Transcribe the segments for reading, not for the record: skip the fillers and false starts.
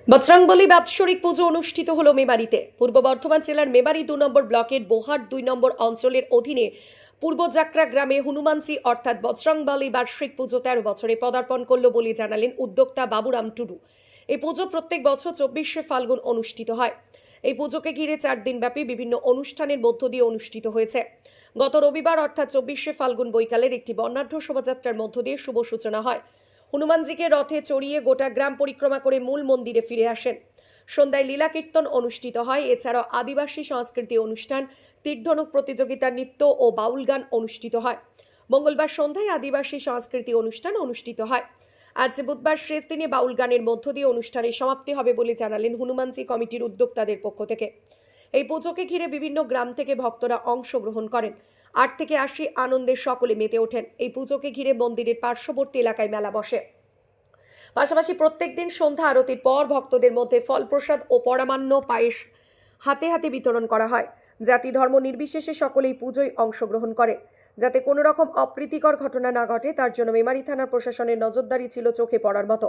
বজরংবলী বাৎসরিক পুজো অনুষ্ঠিত হলো মেমারিতে। পূর্ব বর্ধমান জেলার মেমারি 2 নম্বর ব্লকের বোহাট 2 নম্বর অঞ্চলের অধীনে পূর্বজাকরা গ্রামে হনুমানজি অর্থাৎ বজরংবলী বার্ষিক পুজো 13 বছরে পদার্পণ করল বলে জানালেন উদ্যোক্তা বাবুরাম টুডু। এই পুজো প্রত্যেক বছর 24শে ফাল্গুন অনুষ্ঠিত হয়। এই পুজোকে ঘিরে 4 দিনব্যাপী বিভিন্ন অনুষ্ঠানের মধ্য দিয়ে অনুষ্ঠিত হয়েছে। গত রবিবার অর্থাৎ 24শে ফাল্গুন বৈকালের একটি বর্ণাঢ্য শোভাযাত্রার মধ্য দিয়ে শুভ সূচনা হয়। হনুমানজিকে রথে চড়িয়ে গোটা গ্রাম পরিক্রমা করে মূল মন্দিরে ফিরে আসেন। সন্ধ্যায় লীলা কীর্তন অনুষ্ঠিত হয়। এছাড়াও আদিবাসী সংস্কৃতি অনুষ্ঠান, তীরধনুক প্রতিযোগিতা, নৃত্য ও বাউল গান অনুষ্ঠিত হয়। মঙ্গলবার সন্ধ্যায় আদিবাসী সংস্কৃতি অনুষ্ঠান অনুষ্ঠিত হয়। আজ বুধবার শেষ দিনে বাউল গানের মধ্য দিয়ে অনুষ্ঠানের সমাপ্তি হবে বলে জানালেন হনুমানজি কমিটির উদ্যোক্তাদের পক্ষ থেকে। এই পুজোকে ঘিরে বিভিন্ন গ্রাম থেকে ভক্তরা অংশগ্রহণ করেন। 8 থেকে 80 আনন্দে সকলে মেতে ওঠেন। এই পুজোকে ঘিরে মন্দিরের পার্শ্ববর্তী এলাকায় মেলা বসে। পাশাপাশি প্রত্যেক দিন সন্ধ্যা আরতির পর ভক্তদের মধ্যে ফল প্রসাদ ও পরমান্ন পায়েস হাতে হাতে বিতরণ করা হয়। জাতি ধর্ম নির্বিশেষে সকলেই পুজোয় অংশগ্রহণ করে। যাতে কোনো রকম অপ্রীতিকর ঘটনা না ঘটে তার জন্য মেমারি থানার প্রশাসনের নজরদারি ছিল চোখে পড়ার মতো।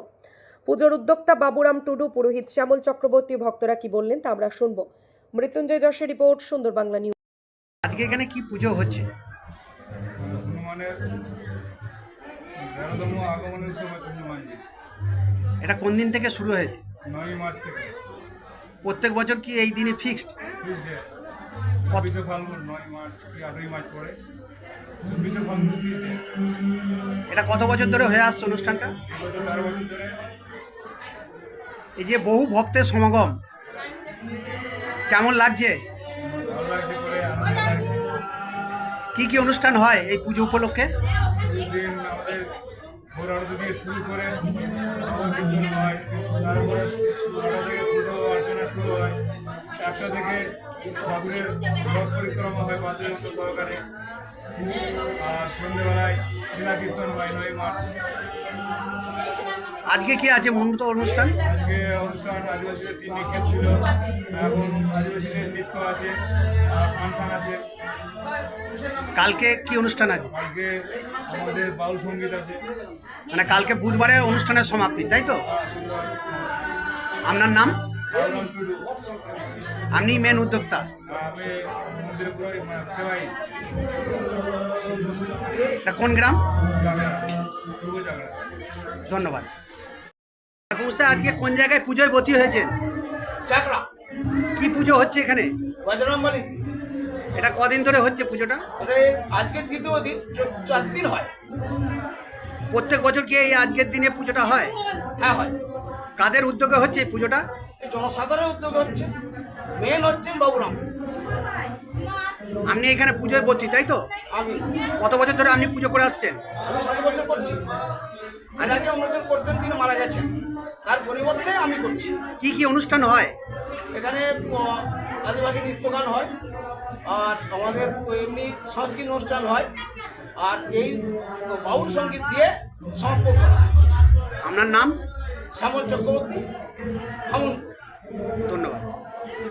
পুজোর উদ্যোক্তা বাবুরাম টুডু, পুরোহিত শ্যামল চক্রবর্তী, ভক্তরা কি বললেন তা আমরা শুনবো। মৃত্যুঞ্জয় যশের রিপোর্ট, সুন্দর বাংলা নিউজ। আজকে এখানে কি পুজো হচ্ছে? আগমনের সময় হনুমানজি। এটা কোন দিন থেকে শুরু হয়েছে? 9 মার্চ থেকে। প্রত্যেক বছর কি এই দিনে ফিক্সড? 24শে ফাল্গুন, 9 মার্চ কি 8ই মার্চ পরে 24শে ফাল্গুন ফিক্সড ডে। এটা কত বছর ধরে হয়ে আসছে অনুষ্ঠানটা? গত 13 বছর ধরে। এই যে বহু ভক্তের সমাগম, কেমন লাগছে? ভালো লাগছে, পরে আনন্দ লাগছে। কি কি অনুষ্ঠান হয় এই পুজো উপলক্ষে? এই দিন আমাদের ভোর আরতি দিয়ে শুরু করে কীর্তন হয়, তারপরে 9টা থেকে পুজো অর্চনা শুরু হয়, 1টা থেকে ঠাকুরের রথ পরিক্রমা হয় বাদ্যযন্ত্র সহকারে, আর সন্ধ্যেবেলায় লীলা কীর্তন হয় 9 মার্চ। আজকে কি আছে মূলত অনুষ্ঠান? আজকে অনুষ্ঠান আদিবাসীদের 3 নিক্ষেপ ছিল, এখন আদিবাসীদের নৃত্য আছে, ফাংশন আছে। কালকে কি অনুষ্ঠান আছে? কালকে আমাদের বাউল সঙ্গীত আছে। মানে কালকে বুধবারে অনুষ্ঠানের সমাপ্তি, তাই তো? আপনার নাম? বাবুরাম টুডু। আপনি মেন উদ্যোক্তা? আমি মন্দিরের পুরোহিত, সেবাই। এটা কোন গ্রাম? জাগরা, পূর্ব জাগরা। ধন্যবাদ। আজকে কোন জায়গায় পুজোয় ব্রতী হয়েছেন? চাকরা কি পুজো হচ্ছে এখানে? বজরংবলী। এটা কদিন ধরে হচ্ছে পুজোটা? আজকে তৃতীয় দিন, 4 দিন হয়। প্রত্যেক বছর কি এই আজকের দিনে পুজোটা হয়? হ্যাঁ হয়। কাদের উদ্যোগে হচ্ছে এই পুজোটা? এই জনসাধারণের উদ্যোগে হচ্ছে, মেন হচ্ছেন বাবুরাম। আপনি এখানে পুজোয় ব্রতী, তাই তো? আমি কত বছর ধরে আপনি পুজো করে আসছেন? 7 বছর করছি। আর আগে অন্যজন করতেন, তিনি মারা গেছেন, তার পরিবর্তে আমি করছি। কি কি অনুষ্ঠান হয় এখানে আদিবাসী নৃত্যগান হয়, আর আমাদের এমনি সাংস্কৃতিক অনুষ্ঠান হয়, আর এই বাউল সঙ্গীত দিয়ে সমাপ্ত করা। আপনার নাম? শ্যামল চক্রবর্তী। ধন্যবাদ।